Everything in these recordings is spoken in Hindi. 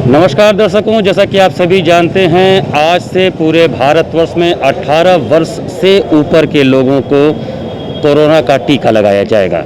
नमस्कार दर्शकों, जैसा कि आप सभी जानते हैं, आज से पूरे भारतवर्ष में 18 वर्ष से ऊपर के लोगों को कोरोना का टीका लगाया जाएगा।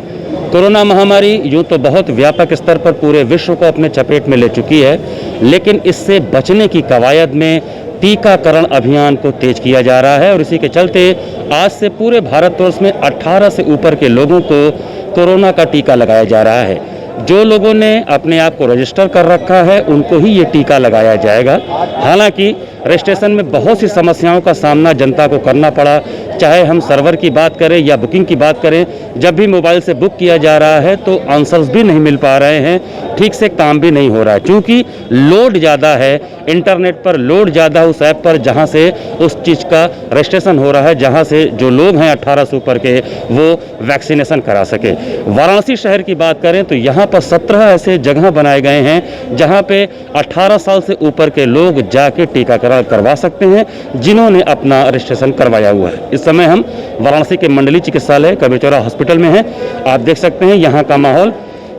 कोरोना महामारी यूँ तो बहुत व्यापक स्तर पर पूरे विश्व को अपने चपेट में ले चुकी है, लेकिन इससे बचने की कवायद में टीकाकरण अभियान को तेज किया जा रहा है और इसी के चलते आज से पूरे भारतवर्ष में 18 से ऊपर के लोगों को कोरोना का टीका लगाया जा रहा है। जो लोगों ने अपने आप को रजिस्टर कर रखा है उनको ही ये टीका लगाया जाएगा। हालांकि रजिस्ट्रेशन में बहुत सी समस्याओं का सामना जनता को करना पड़ा, चाहे हम सर्वर की बात करें या बुकिंग की बात करें। जब भी मोबाइल से बुक किया जा रहा है तो आंसर्स भी नहीं मिल पा रहे हैं, ठीक से काम भी नहीं हो रहा है, क्योंकि लोड ज़्यादा है, इंटरनेट पर लोड ज़्यादा उस ऐप पर जहां से उस चीज़ का रजिस्ट्रेशन हो रहा है, जहां से जो लोग हैं 18 से ऊपर के वो वैक्सीनेशन करा सके। वाराणसी शहर की बात करें तो यहाँ पर 17 ऐसे जगह बनाए गए हैं जहाँ पे 18 साल से ऊपर के लोग जाके टीकाकरण करवा सकते हैं, जिन्होंने अपना रजिस्ट्रेशन करवाया हुआ है। इस समय हम वाराणसी के मंडलीय चिकित्सालय कबीरचौरा हॉस्पिटल में हैं। आप देख सकते हैं यहाँ का माहौल।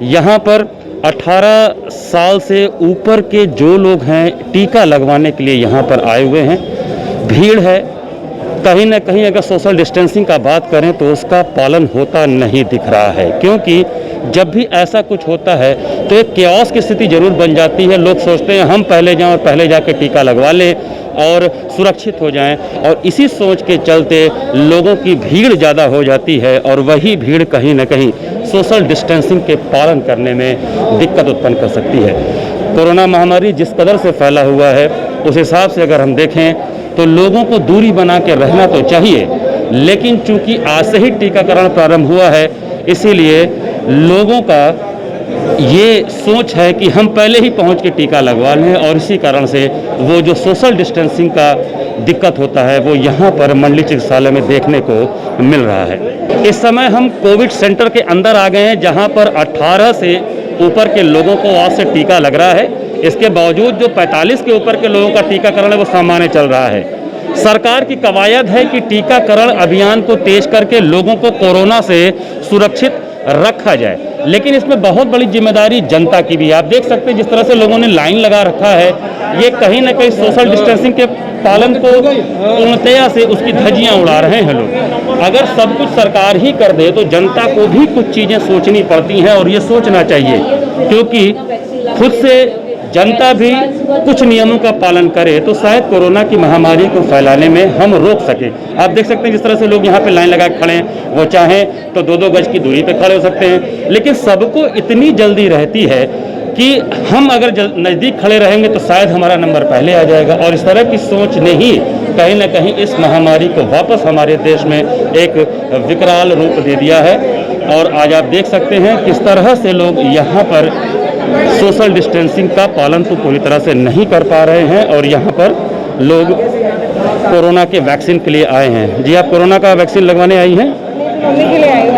यहाँ पर 18 साल से ऊपर के जो लोग हैं टीका लगवाने के लिए यहाँ पर आए हुए हैं। भीड़ है, कहीं ना कहीं अगर सोशल डिस्टेंसिंग का बात करें तो उसका पालन होता नहीं दिख रहा है, क्योंकि जब भी ऐसा कुछ होता है तो एक केओस की स्थिति जरूर बन जाती है। लोग सोचते हैं हम पहले जाएं और पहले जाके टीका लगवा लें और सुरक्षित हो जाएं, और इसी सोच के चलते लोगों की भीड़ ज़्यादा हो जाती है और वही भीड़ कहीं ना कहीं सोशल डिस्टेंसिंग के पालन करने में दिक्कत उत्पन्न कर सकती है। कोरोना महामारी जिस कदर से फैला हुआ है उस हिसाब से अगर हम देखें तो लोगों को दूरी बना के रहना तो चाहिए, लेकिन चूंकि आज से ही टीकाकरण प्रारंभ हुआ है इसीलिए लोगों का ये सोच है कि हम पहले ही पहुंच के टीका लगवा लें, और इसी कारण से वो जो सोशल डिस्टेंसिंग का दिक्कत होता है वो यहाँ पर मंडलीय चिकित्सालय में देखने को मिल रहा है। इस समय हम कोविड सेंटर के अंदर आ गए हैं, जहाँ पर 18 से ऊपर के लोगों को आज से टीका लग रहा है। इसके बावजूद जो 45 के ऊपर के लोगों का टीकाकरण है वो सामान्य चल रहा है। सरकार की कवायद है कि टीकाकरण अभियान को तेज करके लोगों को कोरोना से सुरक्षित रखा जाए, लेकिन इसमें बहुत बड़ी जिम्मेदारी जनता की भी। आप देख सकते हैं जिस तरह से लोगों ने लाइन लगा रखा है, ये कहीं ना कहीं सोशल डिस्टेंसिंग के पालन को पूर्णतया से उसकी धज्जियां उड़ा रहे हैं लोग। अगर सब कुछ सरकार ही कर दे तो जनता को भी कुछ चीज़ें सोचनी पड़ती हैं, और ये सोचना चाहिए, क्योंकि खुद से जनता भी कुछ नियमों का पालन करे तो शायद कोरोना की महामारी को फैलाने में हम रोक सके। आप देख सकते हैं जिस तरह से लोग यहाँ पे लाइन लगा के खड़े हैं, वो चाहें तो 2-2 गज की दूरी पे खड़े हो सकते हैं, लेकिन सबको इतनी जल्दी रहती है कि हम अगर नज़दीक खड़े रहेंगे तो शायद हमारा नंबर पहले आ जाएगा, और इस तरह की सोच ने ही कहीं ना कहीं इस महामारी को वापस हमारे देश में एक विकराल रूप दे दिया है। और आज आप देख सकते हैं किस तरह से लोग यहाँ पर सोशल डिस्टेंसिंग का पालन तो पूरी तरह से नहीं कर पा रहे हैं, और यहाँ पर लोग कोरोना के वैक्सीन के लिए आए हैं। जी, आप कोरोना का वैक्सीन लगवाने आई हैं? मम्मी के लिए आई हूँ,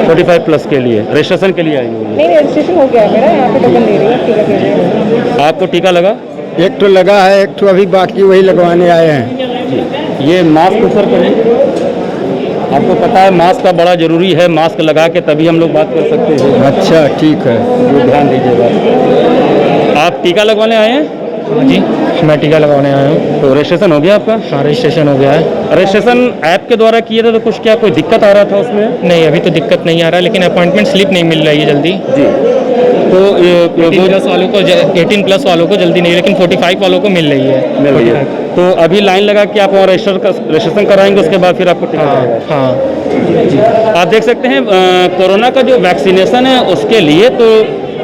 45 प्लस के लिए रजिस्ट्रेशन के लिए आई हूँ? नहीं, रजिस्ट्रेशन हो गया है मेरा, यहाँ पे टोकन ले रही है टीका के लिए। आपको टीका लगा? एक तो लगा है, एक तो अभी बाकी वही लगवाने आए हैं। जी, ये मास्क ऊपर करिए। आपको पता है मास्क का बड़ा ज़रूरी है, मास्क लगा के तभी हम लोग बात कर सकते हैं। अच्छा, ठीक है, वो ध्यान दीजिएगा। आप टीका लगवाने आए हैं? हाँ जी, मैं टीका लगवाने आया हूँ। तो रजिस्ट्रेशन हो गया आपका? हाँ, रजिस्ट्रेशन हो गया है। रजिस्ट्रेशन ऐप के द्वारा किए थे तो कुछ क्या कोई दिक्कत आ रहा था उसमें? नहीं, अभी तो दिक्कत नहीं आ रहा, लेकिन अपॉइंटमेंट स्लिप नहीं मिल रही है जल्दी। जी, तो 18 प्लस वालों को जल्दी नहीं, लेकिन 45 वालों को मिल रही है। मिल रही है। तो अभी लाइन लगा के आप वहाँ रजिस्ट्रेशन कराएंगे, उसके बाद फिर आपको टीका लगेगा। हाँ, आप देख सकते हैं कोरोना का जो वैक्सीनेशन है उसके लिए तो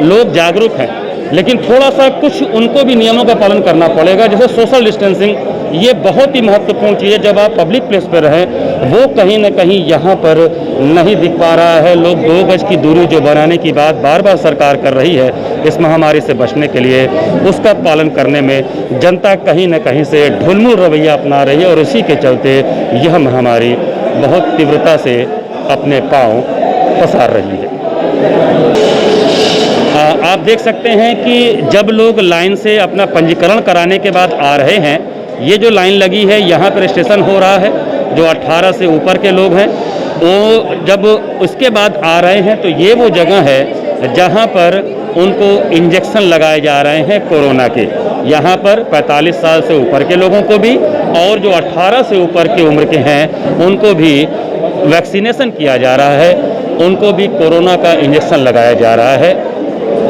लोग जागरूक हैं, लेकिन थोड़ा सा कुछ उनको भी नियमों का पालन करना पड़ेगा, जैसे सोशल डिस्टेंसिंग। ये बहुत ही महत्वपूर्ण चीज़ है। जब आप पब्लिक प्लेस पर रहें वो कहीं ना कहीं यहाँ पर नहीं दिख पा रहा है। लोग 2 गज की दूरी जो बनाने की बात बार बार सरकार कर रही है इस महामारी से बचने के लिए, उसका पालन करने में जनता कहीं ना कहीं से ढुलमुल रवैया अपना रही है, और इसी के चलते यह महामारी बहुत तीव्रता से अपने पांव पसार रही है। आप देख सकते हैं कि जब लोग लाइन से अपना पंजीकरण कराने के बाद आ रहे हैं, ये जो लाइन लगी है यहाँ पर रजिस्ट्रेशन हो रहा है, जो 18 से ऊपर के लोग हैं वो जब उसके बाद आ रहे हैं तो ये वो जगह है जहाँ पर उनको इंजेक्शन लगाए जा रहे हैं कोरोना के। यहाँ पर 45 साल से ऊपर के लोगों को भी और जो 18 से ऊपर की उम्र के हैं उनको भी वैक्सीनेशन किया जा रहा है, उनको भी कोरोना का इंजेक्शन लगाया जा रहा है।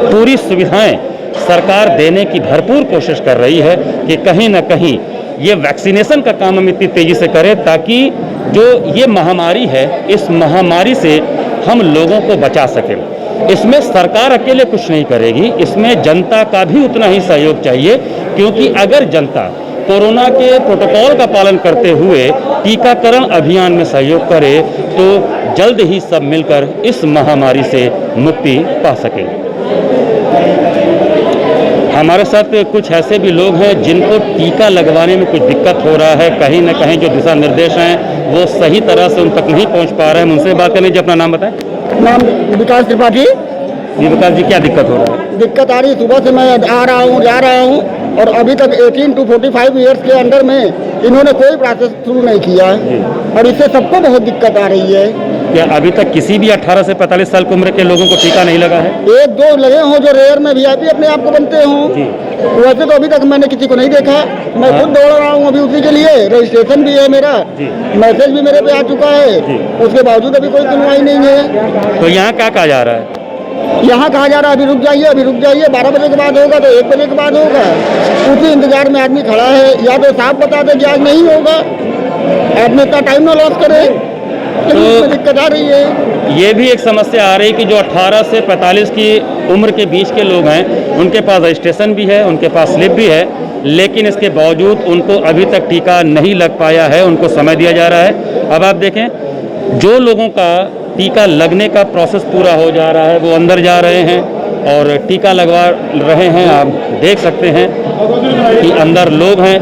पूरी सुविधाएं सरकार देने की भरपूर कोशिश कर रही है कि कहीं ना कहीं ये वैक्सीनेशन का काम हम इतनी तेज़ी से करें ताकि जो ये महामारी है, इस महामारी से हम लोगों को बचा सकें। इसमें सरकार अकेले कुछ नहीं करेगी, इसमें जनता का भी उतना ही सहयोग चाहिए, क्योंकि अगर जनता कोरोना के प्रोटोकॉल का पालन करते हुए टीकाकरण अभियान में सहयोग करे तो जल्द ही सब मिलकर इस महामारी से मुक्ति पा सकेंगे। हमारे साथ कुछ ऐसे भी लोग हैं जिनको टीका लगवाने में कुछ दिक्कत हो रहा है, कहीं ना कहीं जो दिशा निर्देश हैं वो सही तरह से उन तक नहीं पहुंच पा रहे हैं। उनसे बात करने जी, अपना नाम बताएं। नाम विकास त्रिपाठी। जी विकास जी, क्या दिक्कत हो रहा है? दिक्कत आ रही, सुबह से मैं आ रहा हूँ, जा रहा हूँ और अभी तक 18 to 45 ईयर्स के अंदर में इन्होंने कोई प्रोसेस शुरू नहीं किया है और इससे सबको बहुत दिक्कत आ रही है। क्या अभी तक किसी भी 18 से 45 साल की उम्र के लोगों को टीका नहीं लगा है? एक दो लगे हों जो रेयर में VIP अपने आप को बनते हों, वैसे तो अभी तक मैंने किसी को नहीं देखा। मैं खुद दौड़ रहा हूँ अभी उसी के लिए, रजिस्ट्रेशन भी है मेरा, मैसेज भी मेरे पे आ चुका है, उसके बावजूद अभी कोई सुनवाई नहीं है। तो यहाँ क्या कहा जा रहा है? यहाँ कहा जा रहा है अभी रुक जाइए, अभी रुक जाइए, 12 बजे के बाद होगा तो 1 बजे के बाद होगा। उसी इंतजार में आदमी खड़ा है। या तो साफ बता दे कि आज नहीं होगा, आदमी इतना टाइम ना लॉस करे, तो दिक्कत आ रही है। ये भी एक समस्या आ रही कि जो 18 से 45 की उम्र के बीच के लोग हैं उनके पास रजिस्ट्रेशन भी है, उनके पास स्लिप भी है, लेकिन इसके बावजूद उनको अभी तक टीका नहीं लग पाया है, उनको समय दिया जा रहा है। अब आप देखें, जो लोगों का टीका लगने का प्रोसेस पूरा हो जा रहा है वो अंदर जा रहे हैं और टीका लगवा रहे हैं। आप देख सकते हैं कि अंदर लोग हैं।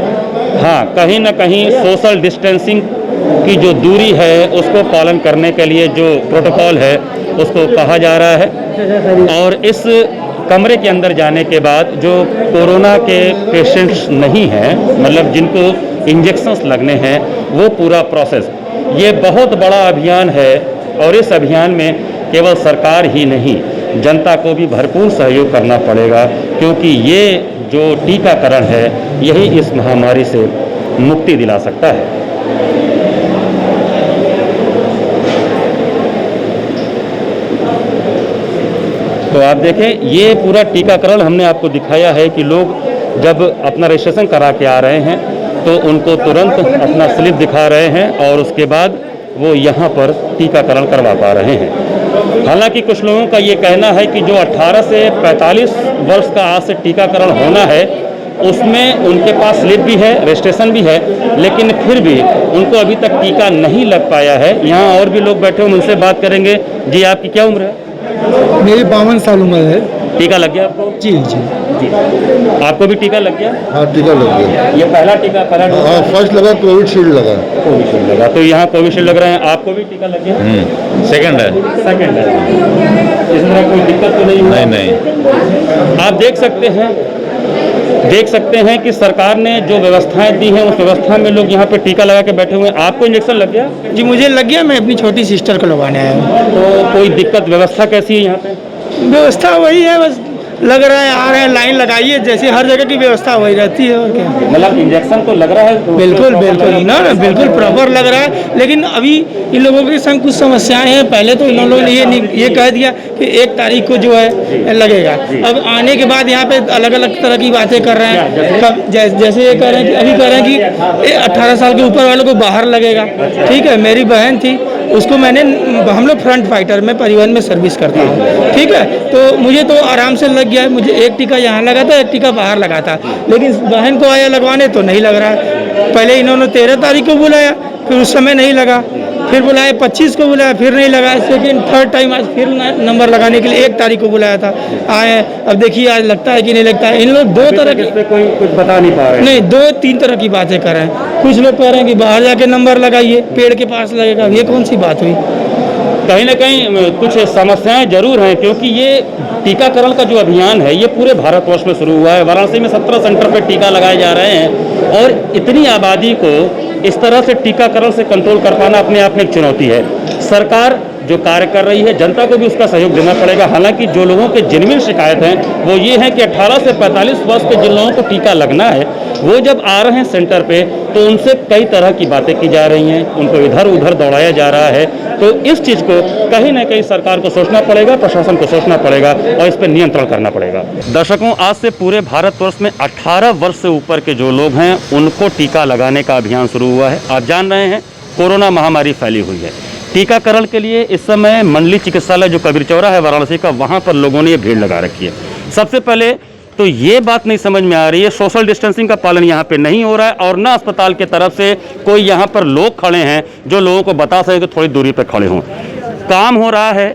हाँ, कहीं ना कहीं सोशल डिस्टेंसिंग की जो दूरी है उसको पालन करने के लिए जो प्रोटोकॉल है उसको कहा जा रहा है। और इस कमरे के अंदर जाने के बाद जो कोरोना के पेशेंट्स नहीं हैं, मतलब जिनको इंजेक्शंस लगने हैं, वो पूरा प्रोसेस, ये बहुत बड़ा अभियान है और इस अभियान में केवल सरकार ही नहीं, जनता को भी भरपूर सहयोग करना पड़ेगा, क्योंकि ये जो टीकाकरण है यही इस महामारी से मुक्ति दिला सकता है। तो आप देखें, ये पूरा टीकाकरण हमने आपको दिखाया है कि लोग जब अपना रजिस्ट्रेशन करा के आ रहे हैं तो उनको तुरंत अपना स्लिप दिखा रहे हैं और उसके बाद वो यहाँ पर टीकाकरण करवा पा रहे हैं। हालांकि कुछ लोगों का ये कहना है कि जो 18 से 45 वर्ष का आज से टीकाकरण होना है उसमें उनके पास स्लिप भी है, रजिस्ट्रेशन भी है, लेकिन फिर भी उनको अभी तक टीका नहीं लग पाया है। यहाँ और भी लोग बैठे हैं, उनसे बात करेंगे। जी, आपकी क्या उम्र है? मेरी 52 साल उम्र है। टीका लग गया आपको? जी जी जी, आपको भी टीका लग गया? हाँ, टीका लग गया। ये पहला टीका, पहला डोज? हाँ, फर्स्ट लगा, कोविशील्ड लगा। कोविशील्ड लगा, तो यहाँ कोविशील्ड लग रहे हैं। आपको भी टीका लग गया? सेकंड है। सेकंड है। इस तरह कोई दिक्कत तो नहीं हुई? नहीं। आप देख सकते हैं कि सरकार ने जो व्यवस्थाएं दी हैं उस व्यवस्था में लोग यहाँ पे टीका लगा के बैठे हुए हैं। आपको इंजेक्शन लग गया? जी, मुझे लग गया, मैं अपनी छोटी सिस्टर को लगवाने आया हूँ। तो कोई दिक्कत, व्यवस्था कैसी है यहाँ पे? व्यवस्था वही है, बस लग रहा है, आ रहे हैं, लाइन लगाइए, जैसे हर जगह की व्यवस्था वही रहती है। और क्या, मतलब इंजेक्शन तो लग रहा है? बिल्कुल बिल्कुल ना, बिल्कुल प्रॉपर लग रहा है। लेकिन अभी इन लोगों के संग कुछ समस्याएं हैं। पहले तो इन लोगों ने ये कह दिया कि 1 तारीख को जो है लगेगा। अब आने के बाद यहाँ पे अलग अलग तरह की बातें कर रहे हैं। कब जैसे ये कह रहे हैं कि अभी कह रहे हैं कि 18 साल के ऊपर वालों को बाहर लगेगा। ठीक है, मेरी बहन थी, उसको मैंने, हम लोग फ्रंट फाइटर में परिवहन में सर्विस करता हूँ। ठीक है, तो मुझे तो आराम से लग गया। मुझे 1 टीका यहाँ लगा था, 1 टीका बाहर लगा था, लेकिन बहन को आया लगवाने तो नहीं लग रहा है। पहले इन्होंने 13 तारीख को बुलाया, फिर उस समय नहीं लगा, फिर बुलाया 25 को बुलाया, फिर नहीं लगा। सेकेंड थर्ड टाइम आज फिर नंबर लगाने के लिए 1 तारीख को बुलाया था, आए। अब देखिए आज लगता है कि नहीं लगता है। इन लोग 2 तरह की, कोई कुछ बता नहीं पा रहे हैं। नहीं, 2-3 तरह की बातें कर रहे हैं। कुछ लोग कह रहे हैं कि बाहर जाके नंबर लगाइए, पेड़ के पास लगेगा। ये कौन सी बात हुई? कहीं ना कहीं कुछ समस्याएं जरूर हैं, क्योंकि ये टीकाकरण का जो अभियान है ये पूरे भारतवर्ष में शुरू हुआ है। वाराणसी में 17 सेंटर पर टीका लगाए जा रहे हैं और इतनी आबादी को इस तरह से टीकाकरण से कंट्रोल कर पाना अपने आप में एक चुनौती है। सरकार जो कार्य कर रही है, जनता को भी उसका सहयोग देना पड़ेगा। हालांकि जो लोगों के जेन्युइन शिकायत हैं वो ये है कि 18 से 45 वर्ष के जिन लोगों को टीका लगना है वो जब आ रहे हैं सेंटर पे तो उनसे कई तरह की बातें की जा रही हैं, उनको इधर उधर दौड़ाया जा रहा है। तो इस चीज़ को कहीं ना कहीं सरकार को सोचना पड़ेगा, प्रशासन को सोचना पड़ेगा और इस पर नियंत्रण करना पड़ेगा। दर्शकों, आज से पूरे भारतवर्ष में 18 वर्ष से ऊपर के जो लोग हैं उनको टीका लगाने का अभियान शुरू हुआ है। आप जान रहे हैं कोरोना महामारी फैली हुई है। टीकाकरण के लिए इस समय मंडली चिकित्सालय जो कबीर चौरा है वाराणसी का, वहाँ पर लोगों ने ये भीड़ लगा रखी है। सबसे पहले तो ये बात नहीं समझ में आ रही है, सोशल डिस्टेंसिंग का पालन यहाँ पे नहीं हो रहा है और ना अस्पताल के तरफ से कोई यहाँ पर लोग खड़े हैं जो लोगों को बता सके कि थोड़ी दूरी पे खड़े हों। काम हो रहा है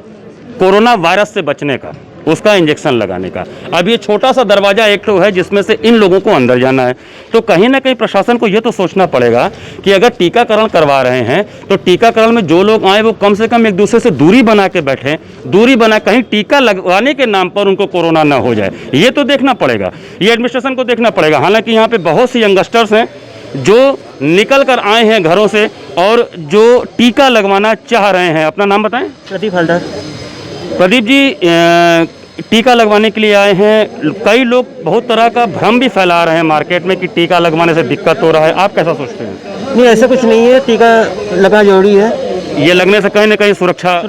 कोरोना वायरस से बचने का, उसका इंजेक्शन लगाने का। अब ये छोटा सा दरवाज़ा एक तो है जिसमें से इन लोगों को अंदर जाना है। तो कहीं ना कहीं प्रशासन को ये तो सोचना पड़ेगा कि अगर टीकाकरण करवा रहे हैं तो टीकाकरण में जो लोग आए वो कम से कम एक दूसरे से दूरी बना के बैठें, दूरी बना, कहीं टीका लगवाने के नाम पर उनको कोरोना ना हो जाए। ये तो देखना पड़ेगा, ये एडमिनिस्ट्रेशन को देखना पड़ेगा। हालांकि यहाँ पे बहुत सी यंगस्टर्स हैं जो निकल कर आए हैं घरों से और जो टीका लगवाना चाह रहे हैं। अपना नाम बताएं। प्रदीप हलदर। प्रदीप जी, टीका लगवाने के लिए आए हैं। कई लोग बहुत तरह का भ्रम भी फैला रहे हैं मार्केट में कि टीका लगवाने से दिक्कत हो रहा है, आप कैसा सोचते हैं? नहीं, ऐसा कुछ नहीं है, टीका लगना जरूरी है। ये लगने से कहीं ना कहीं सुरक्षा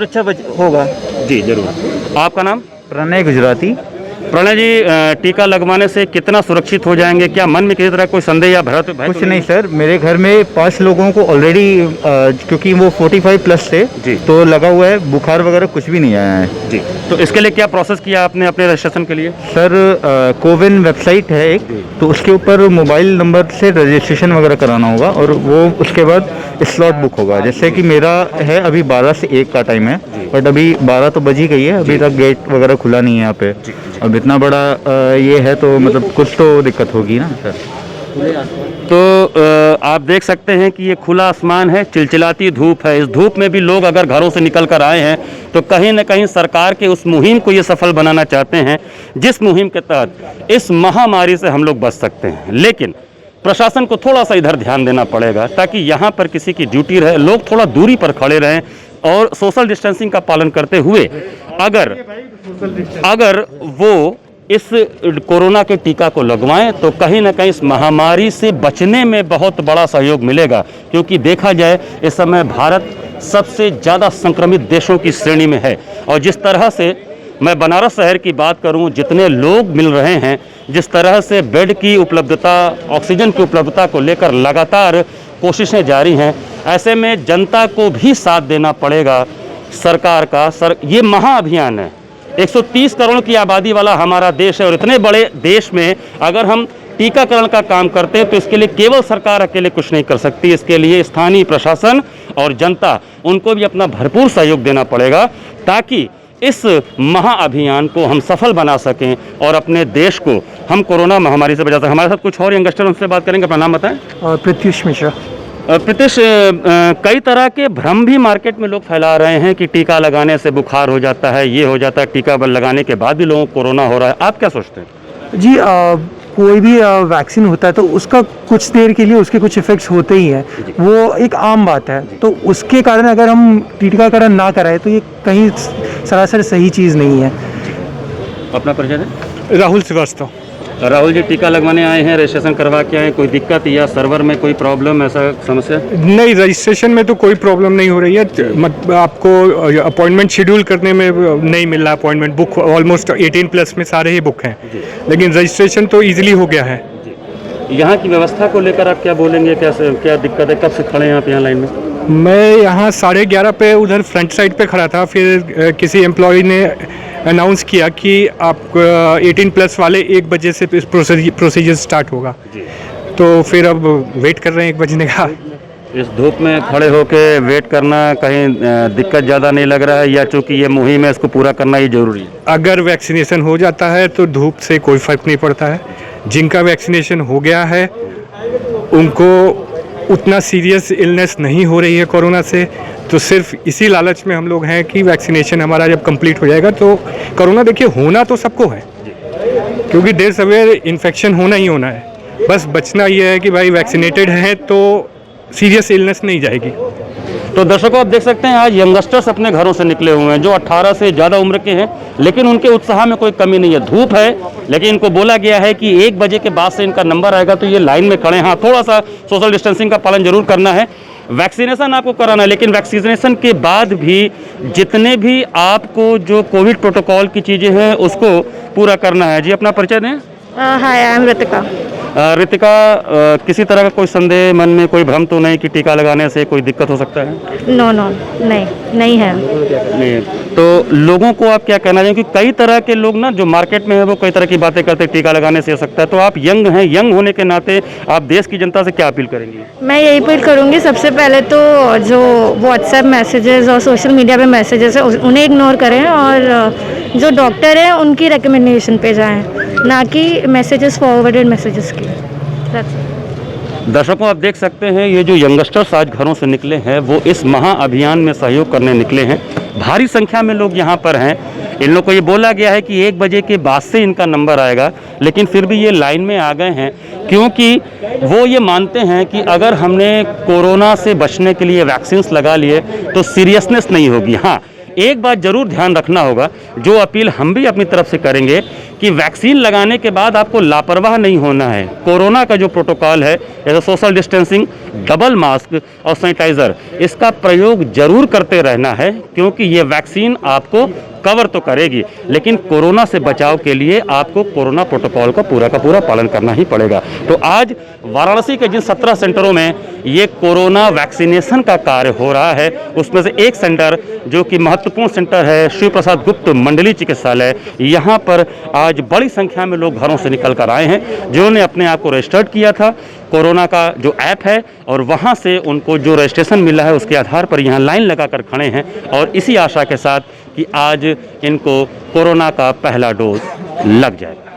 होगा। जी जरूर। आपका नाम? प्रणय गुजराती। प्रणय जी, टीका लगवाने से कितना सुरक्षित हो जाएंगे? क्या मन में किसी तरह कोई संदेह या भय? कुछ नहीं सर, मेरे घर में 5 लोगों को ऑलरेडी क्योंकि वो 45 प्लस थे जी, तो लगा हुआ है, बुखार वगैरह कुछ भी नहीं आया है जी। तो इसके लिए क्या प्रोसेस किया आपने अपने रजिस्ट्रेशन के लिए? सर कोविन वेबसाइट है एक, तो उसके ऊपर मोबाइल नंबर से रजिस्ट्रेशन वगैरह कराना होगा और वो उसके बाद स्लॉट बुक होगा। जैसे कि मेरा है अभी 12 से 1 का टाइम है, बट अभी 12 तो बज ही गई है, अभी तक गेट वगैरह खुला नहीं है यहाँ पे। अब इतना बड़ा ये है तो मतलब कुछ तो दिक्कत होगी ना सर। तो आप देख सकते हैं कि ये खुला आसमान है, चिलचिलाती धूप है। इस धूप में भी लोग अगर घरों से निकल कर आए हैं तो कहीं ना कहीं सरकार के उस मुहिम को ये सफल बनाना चाहते हैं जिस मुहिम के तहत इस महामारी से हम लोग बच सकते हैं। लेकिन प्रशासन को थोड़ा सा इधर ध्यान देना पड़ेगा ताकि यहाँ पर किसी की ड्यूटी रहे, लोग थोड़ा दूरी पर खड़े रहें और सोशल डिस्टेंसिंग का पालन करते हुए अगर वो इस कोरोना के टीका को लगवाएं तो कहीं ना कहीं इस महामारी से बचने में बहुत बड़ा सहयोग मिलेगा। क्योंकि देखा जाए इस समय भारत सबसे ज़्यादा संक्रमित देशों की श्रेणी में है और जिस तरह से मैं बनारस शहर की बात करूं, जितने लोग मिल रहे हैं, जिस तरह से बेड की उपलब्धता, ऑक्सीजन की उपलब्धता को लेकर लगातार कोशिशें जारी हैं, ऐसे में जनता को भी साथ देना पड़ेगा सरकार का। ये महाअभियान है। 130 करोड़ की आबादी वाला हमारा देश है और इतने बड़े देश में अगर हम टीकाकरण का काम करते हैं तो इसके लिए केवल सरकार अकेले कुछ नहीं कर सकती। इसके लिए स्थानीय प्रशासन और जनता, उनको भी अपना भरपूर सहयोग देना पड़ेगा ताकि इस महाअभियान को हम सफल बना सकें और अपने देश को हम कोरोना महामारी से बचा सकें। हमारे साथ कुछ और यंगस्टर उनसे बात करेंगे। अपना नाम बताएं। प्रत्युष मिश्रा। प्रीतिश, कई तरह के भ्रम भी मार्केट में लोग फैला रहे हैं कि टीका लगाने से बुखार हो जाता है, ये हो जाता है, टीका लगाने के बाद भी लोगों को कोरोना हो रहा है, आप क्या सोचते हैं? जी, कोई भी वैक्सीन होता है तो उसका कुछ देर के लिए उसके कुछ इफ़ेक्ट्स होते ही हैं, वो एक आम बात है। तो उसके कारण अगर हम टीकाकरण ना कराएं तो ये कहीं सरासर सही चीज़ नहीं है। अपना परिचय दें। राहुल श्रीवास्तव। राहुल जी, टीका लगवाने आए हैं, रजिस्ट्रेशन करवा के आए, कोई दिक्कत या सर्वर में कोई प्रॉब्लम, ऐसा समस्या? नहीं, रजिस्ट्रेशन में तो कोई प्रॉब्लम नहीं हो रही है। आपको अपॉइंटमेंट शेड्यूल करने में नहीं मिल रहा, अपॉइंटमेंट बुक ऑलमोस्ट 18 प्लस में सारे ही बुक हैं, लेकिन रजिस्ट्रेशन तो ईजिली हो गया है। यहाँ की व्यवस्था को लेकर आप क्या बोलेंगे, क्या दिक्कत है? कब से खड़े हैं आप यहाँ लाइन में? मैं यहाँ 11:30 पे उधर फ्रंट साइड पे खड़ा था, फिर किसी एम्प्लॉय ने अनाउंस किया कि आप 18 प्लस वाले 1 बजे से प्रोसीजर स्टार्ट होगा, तो फिर अब वेट कर रहे हैं 1 बजने का। इस धूप में खड़े होके वेट करना कहीं दिक्कत ज़्यादा नहीं लग रहा है या चूँकि ये मुहिम है इसको पूरा करना ही जरूरी है? अगर वैक्सीनेशन हो जाता है तो धूप से कोई फ़र्क नहीं पड़ता है। जिनका वैक्सीनेशन हो गया है उनको उतना सीरियस इलनेस नहीं हो रही है कोरोना से, तो सिर्फ इसी लालच में हम लोग हैं कि वैक्सीनेशन हमारा जब कंप्लीट हो जाएगा तो कोरोना, देखिए होना तो सबको है क्योंकि देर सवेर इन्फेक्शन होना ही होना है, बस बचना ये है कि भाई वैक्सीनेटेड हैं तो सीरियस इलनेस नहीं जाएगी। तो दर्शकों आप देख सकते हैं आज यंगस्टर्स अपने घरों से निकले हुए हैं जो 18 से ज़्यादा उम्र के हैं, लेकिन उनके उत्साह में कोई कमी नहीं है। धूप है लेकिन इनको बोला गया है कि 1 बजे के बाद से इनका नंबर आएगा तो ये लाइन में खड़े हैं। हाँ, थोड़ा सा सोशल डिस्टेंसिंग का पालन जरूर करना है। वैक्सीनेशन आपको कराना है, लेकिन वैक्सीनेशन के बाद भी जितने भी आपको जो कोविड प्रोटोकॉल की चीज़ें हैं उसको पूरा करना है। जी अपना परिचय दें। हाय, आई एम ऋतिका। रितिका, किसी तरह का कोई संदेह मन में, कोई भ्रम तो नहीं कि टीका लगाने से कोई दिक्कत हो सकता है? नो नहीं है। नहीं। तो लोगों को आप क्या कहना चाहेंगे कि कई तरह के लोग ना जो मार्केट में है वो कई तरह की बातें करते हैं टीका लगाने से हो सकता है, तो आप यंग हैं, यंग होने के नाते आप देश की जनता से क्या अपील करेंगी? मैं यही अपील करूँगी, सबसे पहले तो जो व्हाट्सएप मैसेजेस और सोशल मीडिया पे मैसेजेस है उन्हें इग्नोर करें और जो डॉक्टर है उनकी रिकमेंडेशन पे जाएं, ना कि मैसेजेस फॉरवर्डेड मैसेजेस की। दर्शकों आप देख सकते हैं ये जो यंगस्टर्स आज घरों से निकले हैं वो इस महाअभियान में सहयोग करने निकले हैं। भारी संख्या में लोग यहाँ पर हैं। इन लोगों को ये बोला गया है कि 1 बजे के बाद से इनका नंबर आएगा, लेकिन फिर भी ये लाइन में आ गए हैं क्योंकि वो ये मानते हैं कि अगर हमने कोरोना से बचने के लिए वैक्सीन्स लगा लिए तो सीरियसनेस नहीं होगी। हाँ, एक बात जरूर ध्यान रखना होगा, जो अपील हम भी अपनी तरफ से करेंगे कि वैक्सीन लगाने के बाद आपको लापरवाह नहीं होना है। कोरोना का जो प्रोटोकॉल है जैसे सोशल डिस्टेंसिंग, डबल मास्क और सैनिटाइज़र, इसका प्रयोग जरूर करते रहना है क्योंकि ये वैक्सीन आपको कवर तो करेगी, लेकिन कोरोना से बचाव के लिए आपको कोरोना प्रोटोकॉल का पूरा पालन करना ही पड़ेगा। तो आज वाराणसी के जिन 17 सेंटरों में ये कोरोना वैक्सीनेशन का कार्य हो रहा है उसमें से एक सेंटर जो कि महत्वपूर्ण सेंटर है शिव प्रसाद गुप्त मंडली चिकित्सालय, यहाँ पर आज बड़ी संख्या में लोग घरों से निकल कर आए हैं जिन्होंने अपने आप को रजिस्टर्ड किया था कोरोना का जो ऐप है, और वहाँ से उनको जो रजिस्ट्रेशन मिला है उसके आधार पर यहाँ लाइन लगा कर खड़े हैं और इसी आशा के साथ कि आज इनको कोरोना का पहला डोज लग जाएगा।